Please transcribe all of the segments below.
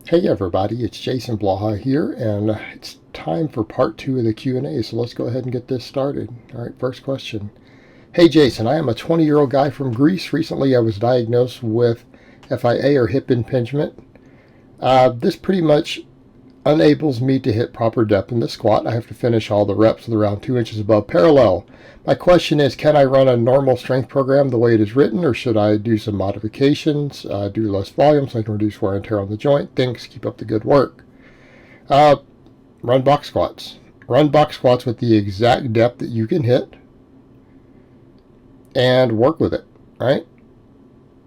Hey everybody, it's Jason Blaha here, and it's time for part 2 of the Q&A, so let's go ahead and get this started. All right, first question. Hey Jason, I am a 20-year-old guy from Greece. Recently I was diagnosed with FIA or hip impingement. This pretty much enables me to hit proper depth in the squat. I have to finish all the reps with around 2 inches above parallel. My question is, can I run a normal strength program the way it is written, or should I do some modifications, do less volume so I can reduce wear and tear on the joint? Thanks, keep up the good work. Run box squats. Run box squats with the exact depth that you can hit and work with it, right?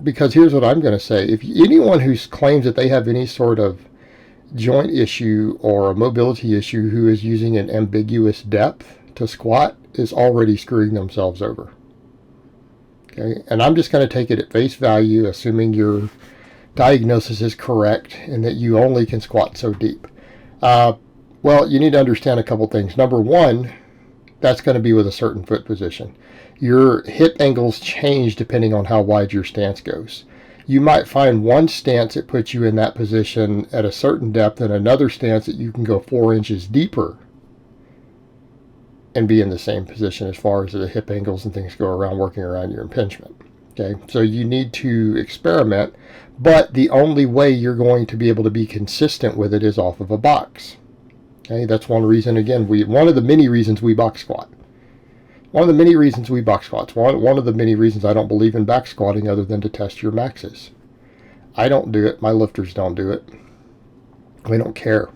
Because here's what I'm going to say. If anyone who claims that they have any sort of joint issue or a mobility issue who is using an ambiguous depth to squat is already screwing themselves over. Okay, and I'm just going to take it at face value, assuming your diagnosis is correct and that you only can squat so deep. Well, you need to understand a couple things. Number one, that's going to be with a certain foot position. Your hip angles change depending on how wide your stance goes. You might find one stance that puts you in that position at a certain depth and another stance that you can go 4 inches deeper and be in the same position as far as the hip angles and things go around working around your impingement. Okay, so you need to experiment, but the only way you're going to be able to be consistent with it is off of a box. Okay, that's one reason, again, one of the many reasons we box squat. One of the many reasons we box squats. One of the many reasons I don't believe in back squatting other than to test your maxes. I don't do it. My lifters don't do it. We don't care.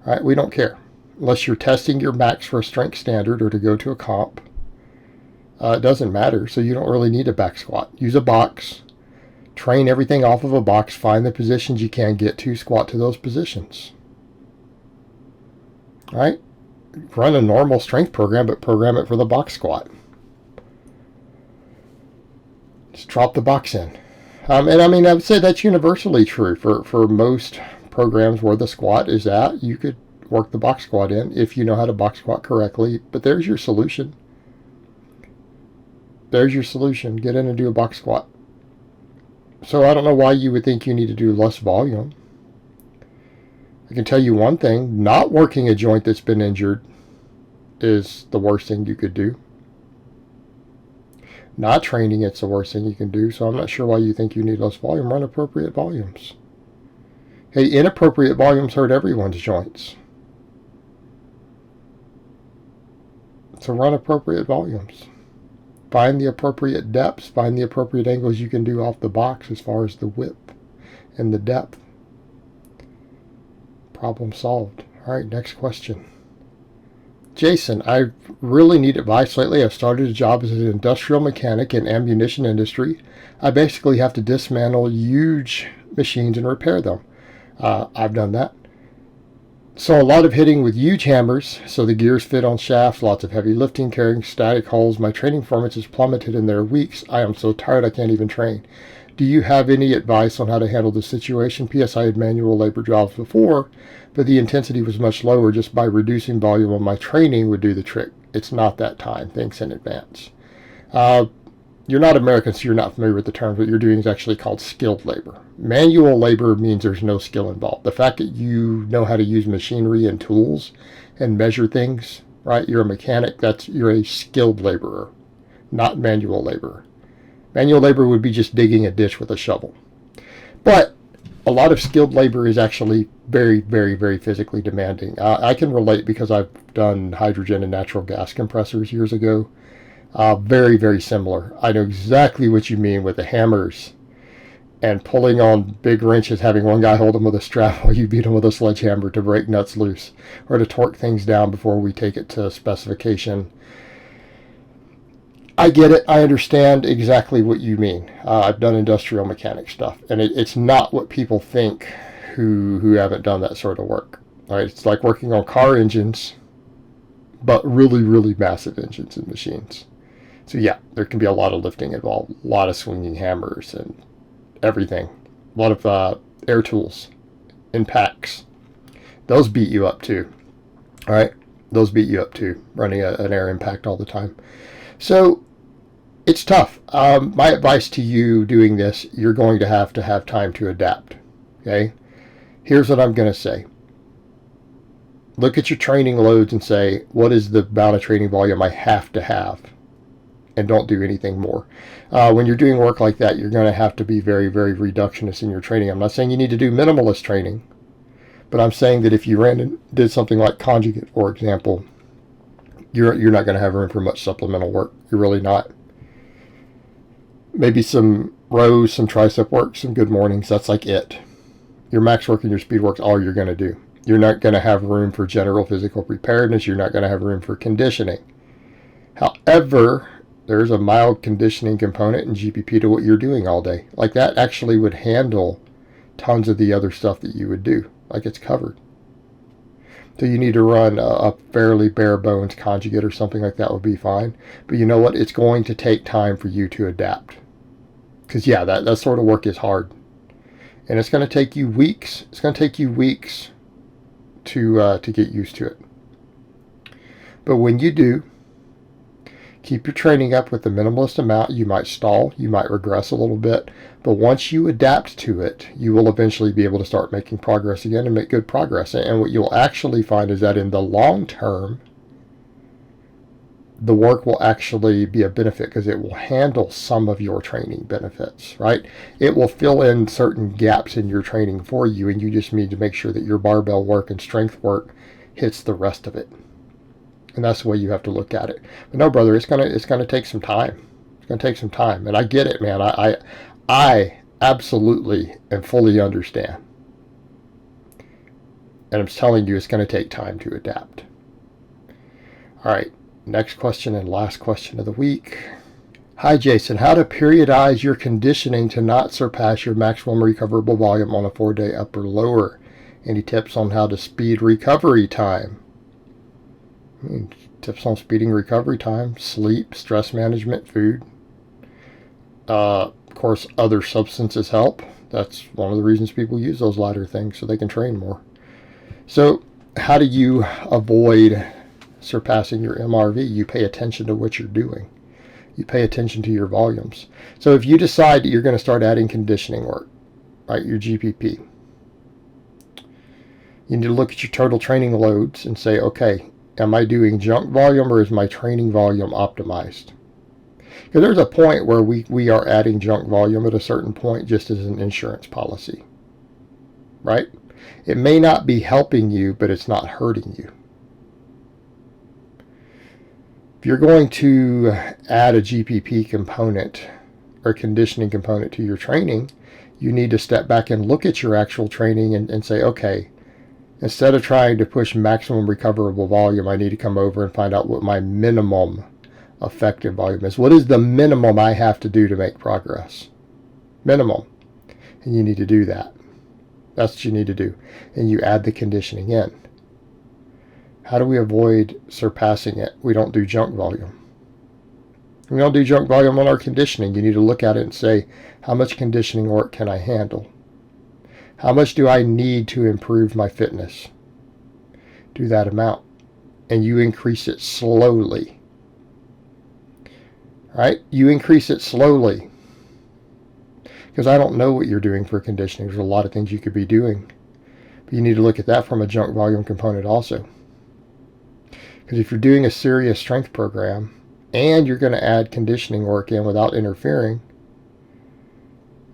All right, we don't care. Unless you're testing your max for a strength standard or to go to a comp. It doesn't matter, so you don't really need a back squat. Use a box. Train everything off of a box. Find the positions you can get to. Squat to those positions. All right? Run a normal strength program, but program it for the box squat. Just drop the box in. And I mean, I would say that's universally true for most programs where the squat is at. You could work the box squat in if you know how to box squat correctly. But there's your solution. There's your solution. Get in and do a box squat. So I don't know why you would think you need to do less volume. I can tell you one thing, not working a joint that's been injured is the worst thing you could do. Not training, it's the worst thing you can do, so I'm not sure why you think you need less volume. Run appropriate volumes. Hey, inappropriate volumes hurt everyone's joints. So run appropriate volumes. Find the appropriate depths, find the appropriate angles you can do off the box as far as the width and the depth. Problem solved. All right, next question. Jason, I really need advice lately. I've started a job as an industrial mechanic in ammunition industry. I basically have to dismantle huge machines and repair them. I've done that. So a lot of hitting with huge hammers, so the gears fit on shafts, lots of heavy lifting, carrying static holes. My training performance is plummeted in their weeks. I am so tired I can't even train. Do you have any advice on how to handle this situation? P.S. I had manual labor jobs before, but the intensity was much lower. Just by reducing volume on my training would do the trick. It's not that time. Thanks in advance. You're not American, so you're not familiar with the terms. What you're doing is actually called skilled labor. Manual labor means there's no skill involved. The fact that you know how to use machinery and tools and measure things, right? You're a mechanic. You're a skilled laborer, not manual laborer. Manual labor would be just digging a ditch with a shovel. But a lot of skilled labor is actually very, very, very physically demanding. I can relate because I've done hydrogen and natural gas compressors years ago. Very, very similar. I know exactly what you mean with the hammers and pulling on big wrenches, having one guy hold them with a strap while you beat them with a sledgehammer to break nuts loose or to torque things down before we take it to specification. I get it. I understand exactly what you mean. I've done industrial mechanic stuff, and it's not what people think who haven't done that sort of work. All right, it's like working on car engines, but really, really massive engines and machines. So yeah, there can be a lot of lifting involved, a lot of swinging hammers and everything, a lot of air tools in packs. Those beat you up too. All right, those beat you up too, running an air impact all the time. So it's tough. My advice to you doing this, you're going to have time to adapt. Okay. Here's what I'm going to say. Look at your training loads and say, what is the amount of training volume I have to have? And don't do anything more. When you're doing work like that, you're going to have to be very, very reductionist in your training. I'm not saying you need to do minimalist training, but I'm saying that if you ran and did something like conjugate, for example, you're not going to have room for much supplemental work. You're really not. Maybe some rows, some tricep work, some good mornings. That's like it. Your max work and your speed work's all you're going to do. You're not going to have room for general physical preparedness. You're not going to have room for conditioning. However, there's a mild conditioning component in GPP to what you're doing all day. Like that actually would handle tons of the other stuff that you would do. Like it's covered. So you need to run a fairly bare bones conjugate or something like that would be fine. But you know what? It's going to take time for you to adapt. Because yeah, that sort of work is hard. And it's going to take you weeks. It's going to take you weeks to get used to it. But when you do, keep your training up with the minimalist amount. You might stall, you might regress a little bit, but once you adapt to it, you will eventually be able to start making progress again and make good progress. And what you'll actually find is that in the long term, the work will actually be a benefit because it will handle some of your training benefits, right? It will fill in certain gaps in your training for you, and you just need to make sure that your barbell work and strength work hits the rest of it. And that's the way you have to look at it. But no, brother, it's gonna take some time. It's gonna take some time, and I get it, man. I absolutely and fully understand. And I'm telling you, it's gonna take time to adapt. All right, next question and last question of the week. Hi, Jason. How to periodize your conditioning to not surpass your maximum recoverable volume on a 4-day upper lower? Any tips on how to speed recovery time? Tips on speeding recovery time: sleep, stress management, food. Of course, other substances help. That's one of the reasons people use those lighter things, so they can train more. So how do you avoid surpassing your MRV? You pay attention to what you're doing. You pay attention to your volumes. So if you decide that you're going to start adding conditioning work, right, your GPP, you need to look at your total training loads and say, okay, am I doing junk volume or is my training volume optimized? Because there's a point where we are adding junk volume at a certain point just as an insurance policy, right? It may not be helping you, but it's not hurting you. If you're going to add a GPP component or conditioning component to your training, you need to step back and look at your actual training and say, okay, instead of trying to push maximum recoverable volume, I need to come over and find out what my minimum effective volume is. What is the minimum I have to do to make progress? Minimum. And you need to do that. That's what you need to do. And you add the conditioning in. How do we avoid surpassing it? We don't do junk volume. We don't do junk volume on our conditioning. You need to look at it and say, how much conditioning work can I handle? How much do I need to improve my fitness? Do that amount. And you increase it slowly. Right? You increase it slowly. Because I don't know what you're doing for conditioning. There's a lot of things you could be doing. But you need to look at that from a junk volume component also. Because if you're doing a serious strength program and you're going to add conditioning work in without interfering,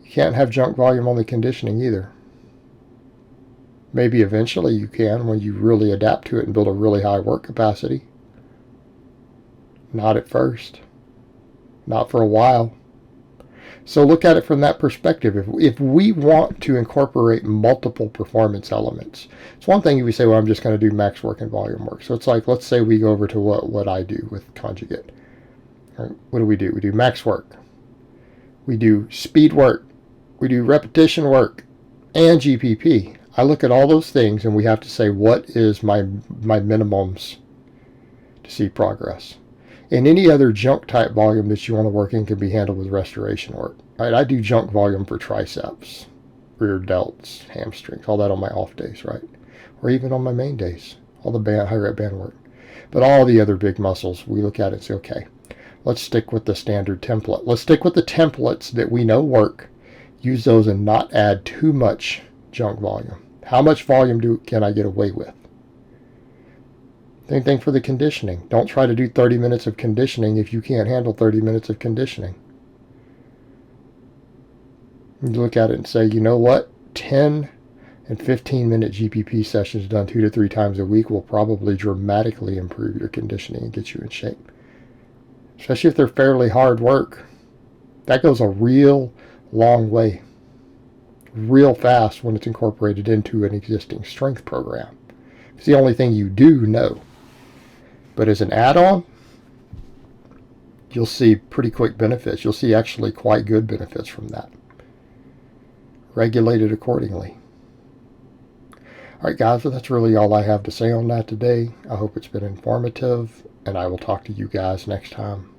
you can't have junk volume on the conditioning either. Maybe eventually you can when you really adapt to it and build a really high work capacity. Not at first. Not for a while. So look at it from that perspective. If we want to incorporate multiple performance elements, it's one thing if we say, well, I'm just going to do max work and volume work. So it's like, let's say we go over to what I do with conjugate. Right? What do? We do max work. We do speed work. We do repetition work and GPP. I look at all those things and we have to say, what is my minimums to see progress? And any other junk type volume that you want to work in can be handled with restoration work. Right? I do junk volume for triceps, rear delts, hamstrings, all that on my off days, right? Or even on my main days, all the high rep band work. But all the other big muscles, we look at it and say, okay, let's stick with the standard template. Let's stick with the templates that we know work. Use those and not add too much junk volume. How much volume can I get away with? Same thing for the conditioning. Don't try to do 30 minutes of conditioning if you can't handle 30 minutes of conditioning. You look at it and say, you know what? 10 and 15-minute GPP sessions done 2 to 3 times a week will probably dramatically improve your conditioning and get you in shape. Especially if they're fairly hard work. That goes a real long way. Real fast when it's incorporated into an existing strength program. It's the only thing you do know. But as an add-on, you'll see pretty quick benefits. You'll see actually quite good benefits from that. Regulate it accordingly. All right, guys, so that's really all I have to say on that today. I hope it's been informative, and I will talk to you guys next time.